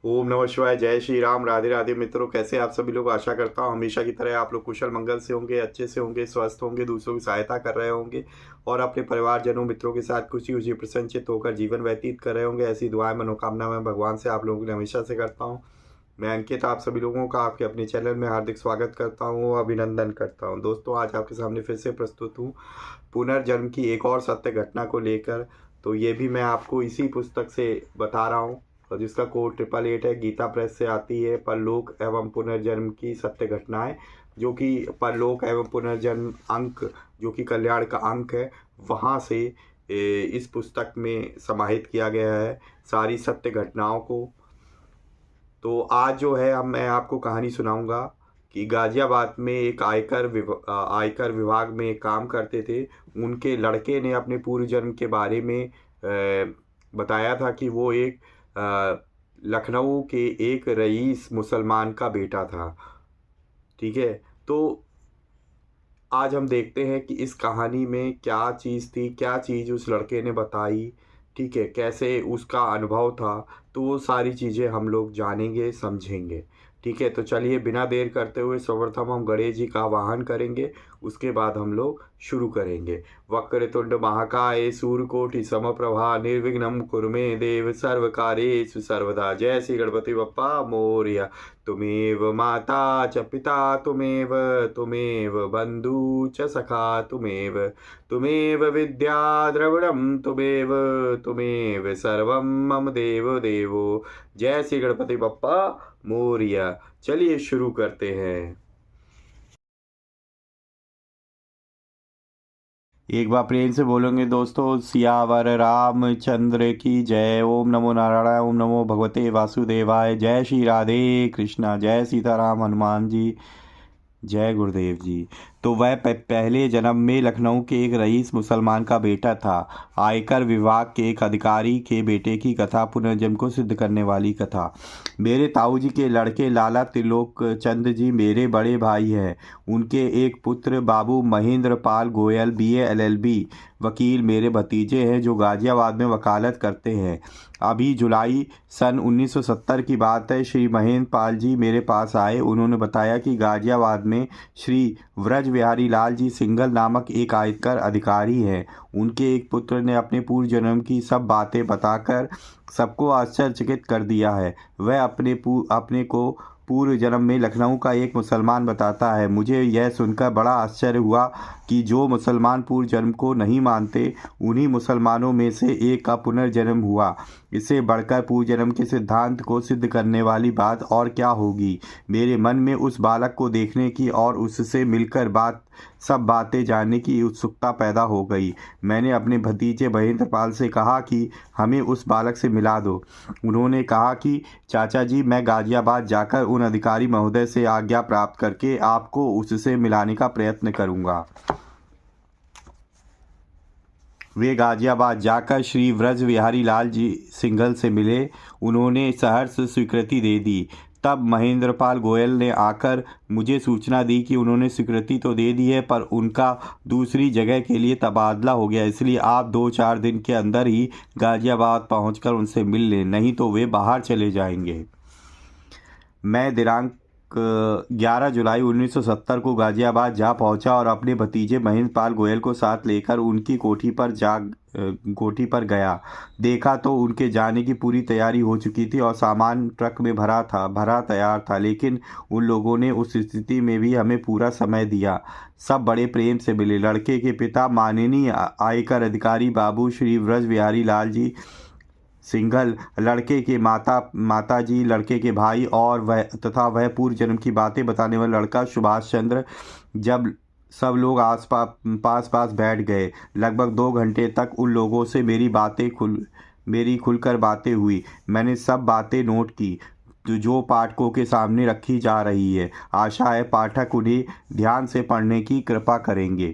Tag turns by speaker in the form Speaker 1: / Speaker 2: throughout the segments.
Speaker 1: ओम नमः शिवाय। जय श्री राम। राधे राधे मित्रों, कैसे आप सभी लोग। आशा करता हूँ हमेशा की तरह आप लोग कुशल मंगल से होंगे, अच्छे से होंगे, स्वस्थ होंगे, दूसरों की सहायता कर रहे होंगे और अपने परिवारजनों मित्रों के साथ खुशी खुशी प्रसन्नचित होकर जीवन व्यतीत कर रहे होंगे। ऐसी दुआएं मनोकामना मैं भगवान से आप लोगों के लिए हमेशा से करता हूँ। मैं अंकित आप सभी लोगों का आपके अपने चैनल में हार्दिक स्वागत करता हूँ, अभिनंदन करता हूँ। दोस्तों, आज आपके सामने फिर से प्रस्तुत हूँ पुनर्जन्म की एक और सत्य घटना को लेकर। तो ये भी मैं आपको इसी पुस्तक से बता रहा हूँ और जिसका कोड 888 है, गीता प्रेस से आती है। परलोक एवं पुनर्जन्म की सत्य घटनाएं, जो कि परलोक एवं पुनर्जन्म अंक, जो कि कल्याण का अंक है, वहाँ से इस पुस्तक में समाहित किया गया है सारी सत्य घटनाओं को। तो आज जो है हम मैं आपको कहानी सुनाऊंगा कि गाजियाबाद में एक आयकर विभाग में काम करते थे। उनके लड़के ने अपने पूर्व जन्म के बारे में बताया था कि वो एक लखनऊ के एक रईस मुसलमान का बेटा था। ठीक है। तो आज हम देखते हैं कि इस कहानी में क्या चीज़ थी, क्या चीज़ उस लड़के ने बताई। ठीक है, कैसे उसका अनुभव था। तो वो सारी चीज़ें हम लोग जानेंगे, समझेंगे। ठीक है, तो चलिए बिना देर करते हुए सर्वप्रथम हम गणेश जी का आवाहन करेंगे। उसके बाद हम लोग शुरू करेंगे। वक्रतुंड महाकाय सूर्यकोटि समप्रभा निर्विघ्नं कुरु मे देव सर्वकार्येषु सर्वदा। जय श्री गणपति बप्पा मोरया। तुमेव माता च पिता तुमेव, तुमेव बंधु च सखा तुमेव, तुमेव विद्या द्रविणं तुमेव, तुमेव सर्वं मम देव देवो। जय श्री गणपति बप्पा मोरया। चलिए शुरू करते हैं। एक बार प्रेम से बोलेंगे दोस्तों, सियावर रामचंद्र की जय। ओम नमो नारायण, ओम नमो भगवते वासुदेवाय। जय श्री राधे कृष्णा, जय सीताराम हनुमान जी, जय गुरुदेव जी। तो वह पहले जन्म में लखनऊ के एक रईस मुसलमान का बेटा था। आयकर विभाग के एक अधिकारी के बेटे की कथा, पुनर्जन्म को सिद्ध करने वाली कथा। मेरे ताऊजी के लड़के लाला त्रिलोक चंद जी मेरे बड़े भाई हैं। उनके एक पुत्र बाबू महेंद्र पाल गोयल BA LLB वकील मेरे भतीजे हैं, जो गाजियाबाद में वकालत करते हैं। अभी जुलाई सन 1970 की बात है। श्री महेंद्र पाल जी मेरे पास आए। उन्होंने बताया कि गाजियाबाद में श्री व्रज बिहारी लाल जी सिंघल नामक एक आयकर अधिकारी हैं। उनके एक पुत्र ने अपने पूर्व जन्म की सब बातें बताकर सबको आश्चर्यचकित कर दिया है। वह अपने को पूर्व जन्म में लखनऊ का एक मुसलमान बताता है। मुझे यह सुनकर बड़ा आश्चर्य हुआ कि जो मुसलमान पूर्व जन्म को नहीं मानते, उन्हीं मुसलमानों में से एक का पुनर्जन्म हुआ। इससे बढ़कर पूर्व जन्म के सिद्धांत को सिद्ध करने वाली बात और क्या होगी। मेरे मन में उस बालक को देखने की और उससे मिलकर सब बातें जानने की उत्सुकता पैदा हो गई। मैंने अपने भतीजे महेंद्र पाल से कहा कि हमें उस बालक से मिला दो। उन्होंने कहा कि चाचा जी, मैं गाजियाबाद जाकर उन अधिकारी महोदय से आज्ञा प्राप्त करके आपको उससे मिलाने का प्रयत्न करूंगा। वे गाजियाबाद जाकर श्री व्रज विहारी लाल जी सिंघल से मिले। उन्होंने सहर्ष स्वीकृति दे दी। तब महेंद्रपाल गोयल ने आकर मुझे सूचना दी कि उन्होंने स्वीकृति तो दे दी है, पर उनका दूसरी जगह के लिए तबादला हो गया, इसलिए आप 2-4 दिन के अंदर ही गाजियाबाद पहुंचकर उनसे मिल लें, नहीं तो वे बाहर चले जाएंगे। मैं दिनांक 11 जुलाई 1970 को गाजियाबाद जा पहुंचा और अपने भतीजे महेंद्र पाल गोयल को साथ लेकर उनकी कोठी पर गया। देखा तो उनके जाने की पूरी तैयारी हो चुकी थी और सामान ट्रक में भरा तैयार था, लेकिन उन लोगों ने उस स्थिति में भी हमें पूरा समय दिया। सब बड़े प्रेम से मिले। लड़के के पिता माननीय आयकर अधिकारी बाबू श्री व्रज बिहारी लाल जी सिंघल, लड़के के माता जी, लड़के के भाई और वह पूर्व जन्म की बातें बताने वाला लड़का सुभाष चंद्र। जब सब लोग पास बैठ गए, लगभग 2 घंटे तक उन लोगों से मेरी खुलकर बातें हुई। मैंने सब बातें नोट की जो पाठकों के सामने रखी जा रही है। आशा है पाठक उन्हें ध्यान से पढ़ने की कृपा करेंगे।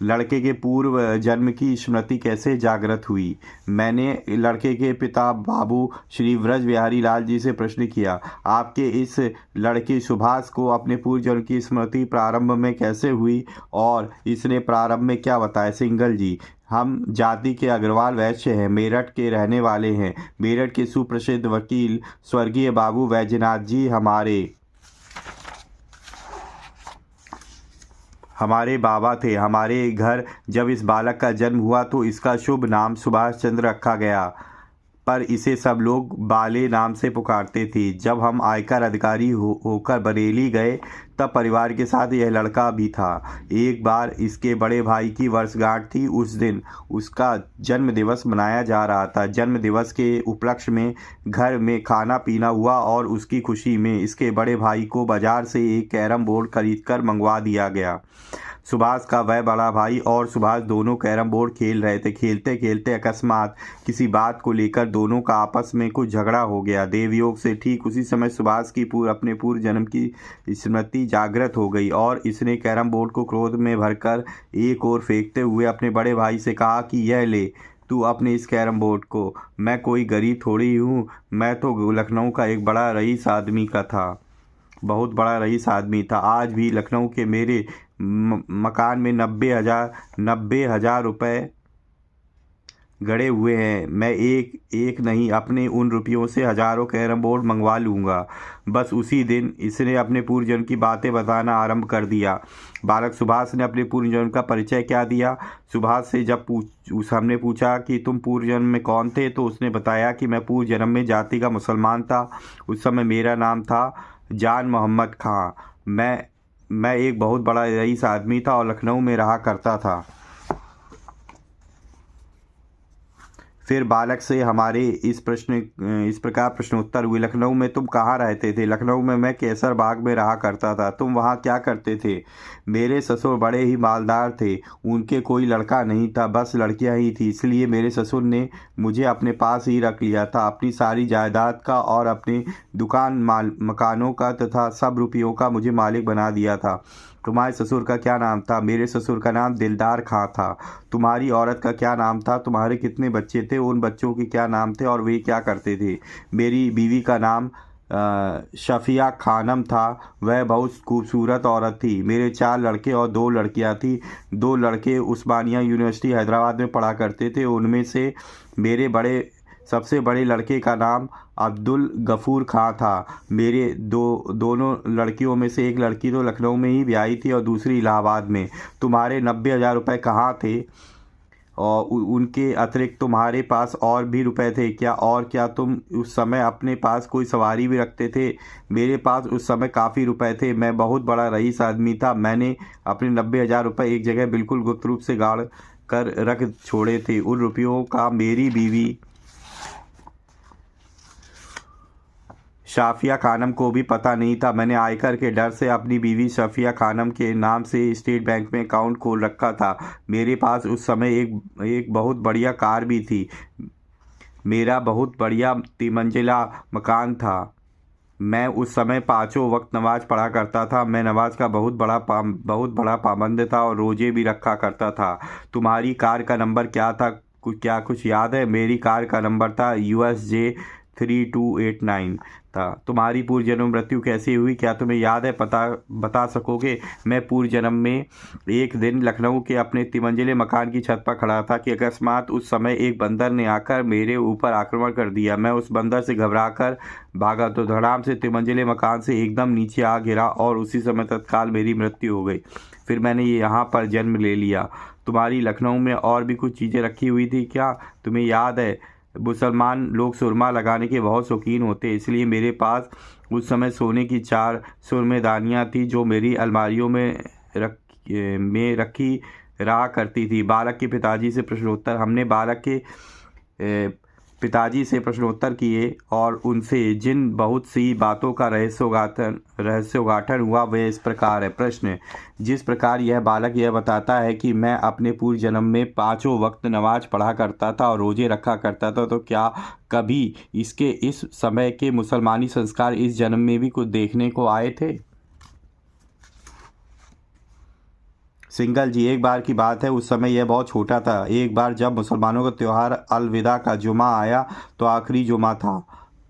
Speaker 1: लड़के के पूर्व जन्म की स्मृति कैसे जागृत हुई। मैंने लड़के के पिता बाबू श्री व्रज बिहारी लाल जी से प्रश्न किया, आपके इस लड़के सुभाष को अपने पूर्व जन्म की स्मृति प्रारंभ में कैसे हुई और इसने प्रारंभ में क्या बताया। सिंघल जी, हम जाति के अग्रवाल वैश्य हैं, मेरठ के रहने वाले हैं। मेरठ के सुप्रसिद्ध वकील स्वर्गीय बाबू वैजनाथ जी हमारे बाबा थे। हमारे घर जब इस बालक का जन्म हुआ तो इसका शुभ नाम सुभाष चंद्र रखा गया, पर इसे सब लोग बाले नाम से पुकारते थे। जब हम आयकर अधिकारी होकर बरेली गए तब परिवार के साथ यह लड़का भी था। एक बार इसके बड़े भाई की वर्षगांठ थी। उस दिन उसका जन्म दिवस मनाया जा रहा था। जन्म दिवस के उपलक्ष्य में घर में खाना पीना हुआ और उसकी खुशी में इसके बड़े भाई को बाजार से एक कैरम बोर्ड खरीदकर मंगवा दिया गया। सुभाष का वह बड़ा भाई और सुभाष दोनों कैरम बोर्ड खेल रहे थे। खेलते खेलते अकस्मात किसी बात को लेकर दोनों का आपस में कुछ झगड़ा हो गया। देवयोग से ठीक उसी समय सुभाष की अपने पूर्व जन्म की स्मृति जागृत हो गई और इसने कैरम बोर्ड को क्रोध में भरकर एक ओर फेंकते हुए अपने बड़े भाई से कहा कि यह ले तू अपने इस कैरम बोर्ड को, मैं कोई गरीब थोड़ी हूँ, मैं तो लखनऊ का एक बड़ा रईस आदमी का था, बहुत बड़ा रईस आदमी था। आज भी लखनऊ के मेरे मकान में 90,000 रुपये गड़े हुए हैं। मैं एक नहीं अपने उन रुपयों से हजारों कैरम बोर्ड मंगवा लूँगा। बस उसी दिन इसने अपने पूर्व जन्म की बातें बताना आरंभ कर दिया। बालक सुभाष ने अपने पूर्व जन्म का परिचय क्या दिया। सुभाष से जब हमने पूछा कि तुम पूर्व जन्म में कौन थे तो उसने बताया कि मैं पूर्व जन्म में जाति का मुसलमान था। उस समय मेरा नाम था जान मोहम्मद खां। मैं एक बहुत बड़ा रईस आदमी था और लखनऊ में रहा करता था। फिर बालक से हमारे इस प्रकार प्रश्नोत्तर हुए। लखनऊ में तुम कहाँ रहते थे। लखनऊ में मैं केसर बाग में रहा करता था। तुम वहाँ क्या करते थे। मेरे ससुर बड़े ही मालदार थे, उनके कोई लड़का नहीं था, बस लड़कियाँ ही थी, इसलिए मेरे ससुर ने मुझे अपने पास ही रख लिया था। अपनी सारी जायदाद का और अपने दुकान मकानों का तथा सब रुपयों का मुझे मालिक बना दिया था। तुम्हारे ससुर का क्या नाम था। मेरे ससुर का नाम दिलदार खां था। तुम्हारी औरत का क्या नाम था। तुम्हारे कितने बच्चे थे, उन बच्चों के क्या नाम थे और वे क्या करते थे। मेरी बीवी का नाम शफिया खानम था, वह बहुत खूबसूरत औरत थी। मेरे 4 लड़के और 2 लड़कियां थी। 2 लड़के उस्मानिया यूनिवर्सिटी हैदराबाद में पढ़ा करते थे। उनमें से मेरे सबसे बड़े लड़के का नाम अब्दुल गफूर खां था। मेरे दोनों लड़कियों में से एक लड़की तो लखनऊ में ही ब्याही थी और दूसरी इलाहाबाद में। तुम्हारे 90,000 रुपये कहाँ थे और उनके अतिरिक्त तुम्हारे पास और भी रुपए थे क्या। और क्या तुम उस समय अपने पास कोई सवारी भी रखते थे। मेरे पास उस समय काफ़ी रुपए थे। मैं बहुत बड़ा रईस आदमी था। मैंने अपने 90,000 रुपये एक जगह बिल्कुल गुप्त रूप से गाड़ कर रख छोड़े थे। उन रुपयों का मेरी बीवी शाफिया खानम को भी पता नहीं था। मैंने आयकर के डर से अपनी बीवी शाफिया खानम के नाम से स्टेट बैंक में अकाउंट खोल रखा था। मेरे पास उस समय एक बहुत बढ़िया कार भी थी। मेरा बहुत बढ़िया 3 मंजिला मकान था। मैं उस समय 5 वक्त नमाज पढ़ा करता था। मैं नमाज का बहुत बड़ा पाबंद था और रोजे भी रखा करता था। तुम्हारी कार का नंबर क्या था, क्या कुछ याद है। मेरी कार का नंबर था USJ 3289 था। तुम्हारी पूर्व जन्म मृत्यु कैसे हुई, क्या तुम्हें याद है, बता सकोगे। मैं पूर्व जन्म में एक दिन लखनऊ के अपने 3 मंजिले मकान की छत पर खड़ा था कि अकस्मात उस समय एक बंदर ने आकर मेरे ऊपर आक्रमण कर दिया। मैं उस बंदर से घबराकर भागा तो धड़ाम से 3 मंजिले मकान से एकदम नीचे आ गिरा और उसी समय तत्काल मेरी मृत्यु हो गई। फिर मैंने यहाँ पर जन्म ले लिया। तुम्हारी लखनऊ में और भी कुछ चीज़ें रखी हुई थी क्या, तुम्हें याद है। मुसलमान लोग सुरमा लगाने के बहुत शौकीन होते, इसलिए मेरे पास उस समय सोने की 4 सुरमेदानियाँ थी जो मेरी अलमारियों में रखी रहा करती थी। बालक के पिताजी से प्रश्नोत्तर। हमने बालक के पिताजी से प्रश्नोत्तर किए और उनसे जिन बहुत सी बातों का रहस्योद्घाटन हुआ वे इस प्रकार है। प्रश्न: जिस प्रकार यह बालक यह बताता है कि मैं अपने पूर्व जन्म में 5 वक्त नमाज पढ़ा करता था और रोजे रखा करता था, तो क्या कभी इसके इस समय के मुसलमानी संस्कार इस जन्म में भी कुछ देखने को आए थे। सिंघल जी, एक बार की बात है, उस समय यह बहुत छोटा था। एक बार जब मुसलमानों का त्यौहार अलविदा का जुमा आया तो आखिरी जुमा था,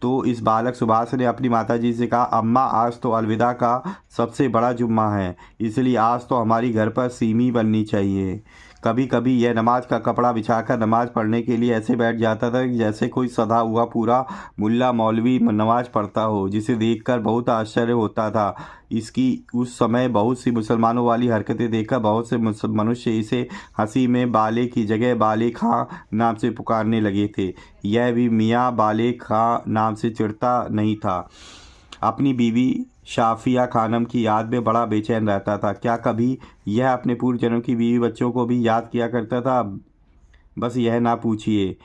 Speaker 1: तो इस बालक सुभाष ने अपनी माताजी से कहा, अम्मा आज तो अलविदा का सबसे बड़ा जुम्मा है, इसलिए आज तो हमारी घर पर सीमी बननी चाहिए। कभी कभी यह नमाज का कपड़ा बिछाकर नमाज पढ़ने के लिए ऐसे बैठ जाता था कि जैसे कोई सधा हुआ पूरा मुल्ला मौलवी नमाज पढ़ता हो, जिसे देखकर बहुत आश्चर्य होता था। इसकी उस समय बहुत सी मुसलमानों वाली हरकतें देखकर बहुत से मनुष्य इसे हंसी में बाले की जगह बाले खां नाम से पुकारने लगे थे। यह भी मियाँ बाले खां नाम से चिढ़ता नहीं था। अपनी बीवी शाफिया खानम की याद में बड़ा बेचैन रहता था। क्या कभी यह अपने पूर्व जन्म की बीवी बच्चों को भी याद किया करता था? बस यह ना पूछिए।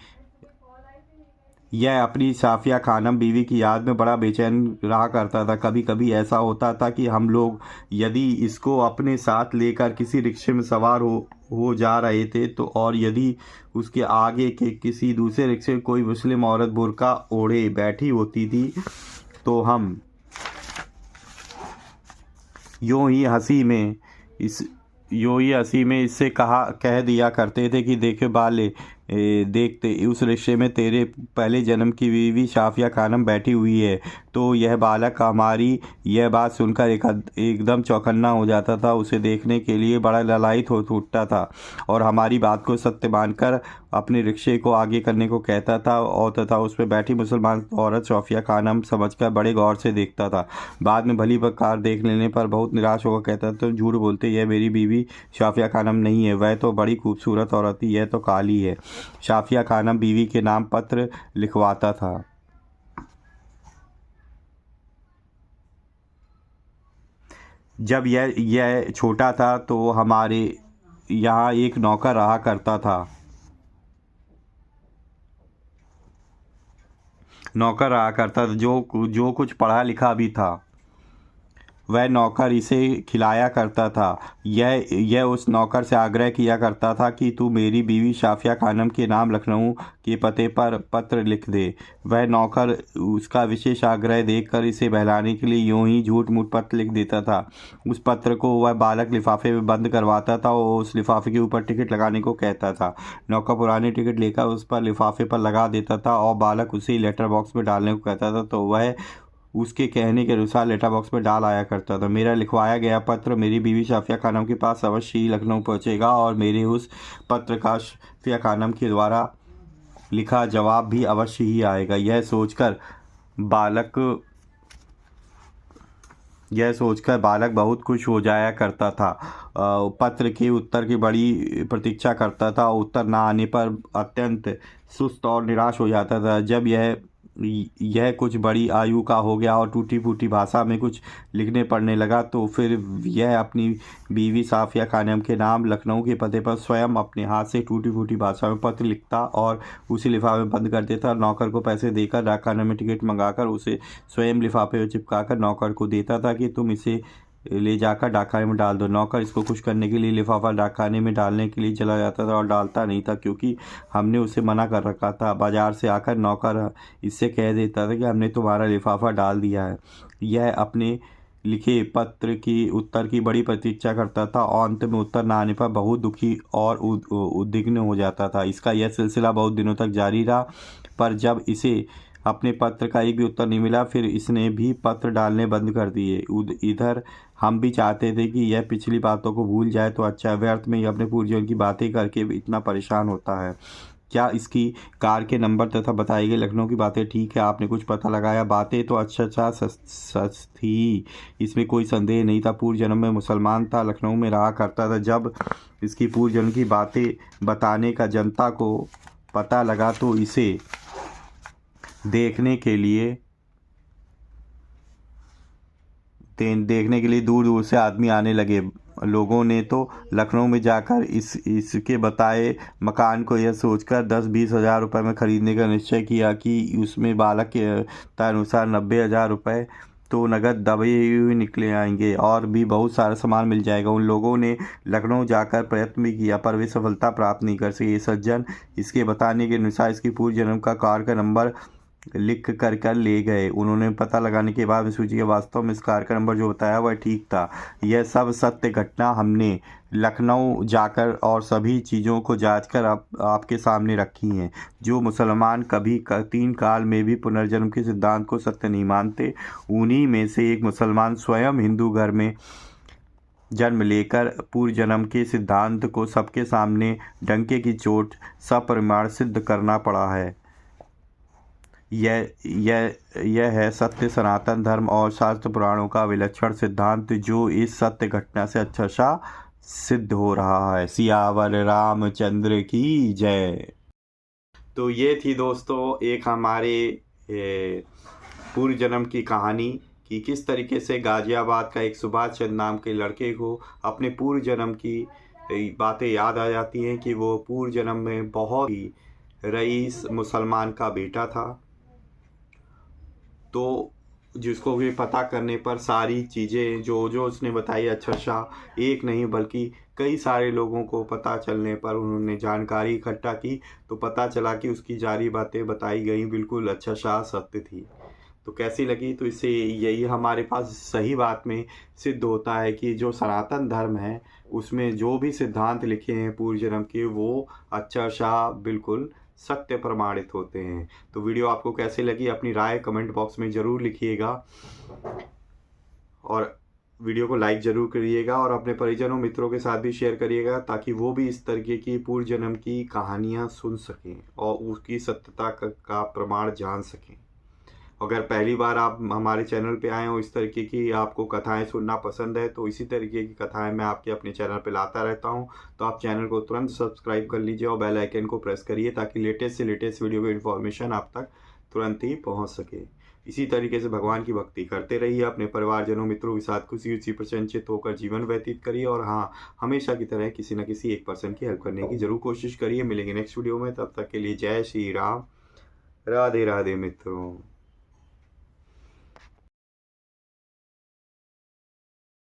Speaker 1: यह अपनी साफिया खानम बीवी की याद में बड़ा बेचैन रहा करता था। कभी कभी ऐसा होता था कि हम लोग यदि इसको अपने साथ लेकर किसी रिक्शे में सवार हो जा रहे थे तो, और यदि उसके आगे के किसी दूसरे रिक्शे में कोई मुस्लिम औरत बुर्का ओढ़े बैठी होती थी तो हम यूं ही हंसी में इससे कह दिया करते थे कि देखे बाले, देखते उस रिक्शे में तेरे पहले जन्म की बीवी शाफिया खानम बैठी हुई है। तो यह बालक हमारी यह बात सुनकर एकदम चौकन्ना हो जाता था। उसे देखने के लिए बड़ा ललायित हो उठता था और हमारी बात को सत्य मानकर अपने रिक्शे को आगे करने को कहता था, और तथा उसमें बैठी मुसलमान औरत शाफिया खानम समझकर बड़े गौर से देखता था। बाद में भली प्रकार देख लेने पर बहुत निराश होकर कहता था, तो झूठ बोलते, यह मेरी बीवी शाफिया खानम नहीं है, वह तो बड़ी खूबसूरत औरत थी, यह तो काली है। शाफिया खानम बीवी के नाम पत्र लिखवाता था। जब यह छोटा था तो हमारे यहाँ एक नौकर रहा करता था। जो कुछ पढ़ा लिखा भी था। वह नौकर इसे खिलाया करता था। यह उस नौकर से आग्रह किया करता था कि तू मेरी बीवी शाफिया खानम के नाम लखनऊ के पते पर पत्र लिख दे। वह नौकर उसका विशेष आग्रह देखकर इसे बहलाने के लिए यूं ही झूठ मूठ पत्र लिख देता था। उस पत्र को वह बालक लिफाफे में बंद करवाता था और उस लिफाफे के ऊपर टिकट लगाने को कहता था। नौकर पुरानी टिकट लेकर उस पर लिफाफे पर लगा देता था और बालक उसे लेटर बॉक्स में डालने को कहता था, तो वह उसके कहने के अनुसार लेटर बॉक्स में डाल आया करता था। मेरा लिखवाया गया पत्र मेरी बीवी शाफिया खानम के पास अवश्य ही लखनऊ पहुंचेगा और मेरे उस पत्र का शाफिया खानम के द्वारा लिखा जवाब भी अवश्य ही आएगा। यह सोचकर बालक बहुत खुश हो जाया करता था। पत्र के उत्तर की बड़ी प्रतीक्षा करता था। उत्तर न आने पर अत्यंत सुस्त और निराश हो जाता था। जब यह कुछ बड़ी आयु का हो गया और टूटी फूटी भाषा में कुछ लिखने पढ़ने लगा तो फिर यह अपनी बीवी साफिया खानम के नाम लखनऊ के पते पर स्वयं अपने हाथ से टूटी फूटी भाषा में पत्र लिखता और उसी लिफाफे में बंद कर देता। नौकर को पैसे देकर डाकखाने में टिकट मंगाकर उसे स्वयं लिफाफे में चिपकाकर नौकर को देता था कि तुम इसे ले जाकर डाकखाने में डाल दो। नौकर इसको खुश करने के लिए लिफाफा डाकखाने में डालने के लिए चला जाता था और डालता नहीं था, क्योंकि हमने उसे मना कर रखा था। बाजार से आकर नौकर इससे कह देता था कि हमने तुम्हारा लिफाफा डाल दिया है। यह अपने लिखे पत्र की उत्तर की बड़ी प्रतीक्षा करता था और अंत में उत्तर न आने पर बहुत दुखी और उद्विग्न हो जाता था। इसका यह सिलसिला बहुत दिनों तक जारी रहा, पर जब इसे अपने पत्र का एक भी उत्तर नहीं मिला फिर इसने भी पत्र डालने बंद कर दिए। इधर हम भी चाहते थे कि यह पिछली बातों को भूल जाए तो अच्छा, व्यर्थ में अपने पूर्वजों की बातें करके इतना परेशान होता है। क्या इसकी कार के नंबर तथा बताई गई लखनऊ की बातें ठीक है? आपने कुछ पता लगाया? बातें तो अच्छा सच थी, इसमें कोई संदेह नहीं था। पूर्व जन्म में मुसलमान था, लखनऊ में रहा करता था। जब इसकी पूर्व जन्म की बातें बताने का जनता को पता लगा तो इसे देखने के लिए दूर दूर से आदमी आने लगे। लोगों ने तो लखनऊ में जाकर इसके बताए मकान को यह सोचकर 10-20 हज़ार रुपये में ख़रीदने का निश्चय किया कि उसमें बालक के अनुसार 90,000 रुपये तो नगद दबे हुए निकले आएंगे और भी बहुत सारा सामान मिल जाएगा। उन लोगों ने लखनऊ जाकर प्रयत्न भी किया पर वे सफलता प्राप्त नहीं कर सके। ये सज्जन इसके बताने के अनुसार इसकी पूर्व जन्म का कार का नंबर लिख कर ले गए। उन्होंने पता लगाने के बाद सोची कि वास्तव में इस कार का नंबर जो बताया वह ठीक था। यह सब सत्य घटना हमने लखनऊ जाकर और सभी चीज़ों को जांच कर आपके सामने रखी हैं। जो मुसलमान कभी 3 काल में भी पुनर्जन्म के सिद्धांत को सत्य नहीं मानते, उन्हीं में से एक मुसलमान स्वयं हिंदू घर में जन्म लेकर पूर्व जन्म के सिद्धांत को सबके सामने डंके की चोट सप्रमाण सिद्ध करना पड़ा है। यह है सत्य सनातन धर्म और शास्त्र पुराणों का विलक्षण सिद्धांत, जो इस सत्य घटना से अच्छा सिद्ध हो रहा है। सियावर रामचंद्र की जय। तो ये थी दोस्तों एक हमारे पूर्व जन्म की कहानी कि किस तरीके से गाजियाबाद का एक सुभाष चंद्र नाम के लड़के को अपने पूर्व जन्म की बातें याद आ जाती हैं कि वो पूर्व जन्म में बहुत ही रईस मुसलमान का बेटा था। तो जिसको भी पता करने पर सारी चीज़ें जो उसने बताई अच्छा एक नहीं बल्कि कई सारे लोगों को पता चलने पर उन्होंने जानकारी इकट्ठा की तो पता चला कि उसकी सारी बातें बताई गई बिल्कुल अच्छा सत्य थी। तो कैसी लगी? तो इससे यही हमारे पास सही बात में सिद्ध होता है कि जो सनातन धर्म है उसमें जो भी सिद्धांत लिखे हैं पूर्व जन्म के वो अच्छा बिल्कुल सत्य प्रमाणित होते हैं। तो वीडियो आपको कैसे लगी अपनी राय कमेंट बॉक्स में ज़रूर लिखिएगा और वीडियो को लाइक ज़रूर करिएगा और अपने परिजनों मित्रों के साथ भी शेयर करिएगा ताकि वो भी इस तरीके की पूर्व जन्म की कहानियाँ सुन सकें और उसकी सत्यता का प्रमाण जान सकें। अगर पहली बार आप हमारे चैनल पे आए हो, इस तरीके की आपको कथाएं सुनना पसंद है तो इसी तरीके की कथाएं मैं आपके अपने चैनल पे लाता रहता हूं। तो आप चैनल को तुरंत सब्सक्राइब कर लीजिए और बेल आइकन को प्रेस करिए ताकि लेटेस्ट से लेटेस्ट वीडियो की इन्फॉर्मेशन आप तक तुरंत ही पहुँच सके। इसी तरीके से भगवान की भक्ति करते रहिए, अपने परिवारजनों मित्रों के साथ खुशी प्रसन्नचित होकर जीवन व्यतीत करिए और हाँ, हमेशा की तरह किसी न किसी एक पर्सन की हेल्प करने की जरूर कोशिश करिए। मिलेंगे नेक्स्ट वीडियो में, तब तक के लिए जय श्री राम, राधे राधे मित्रों।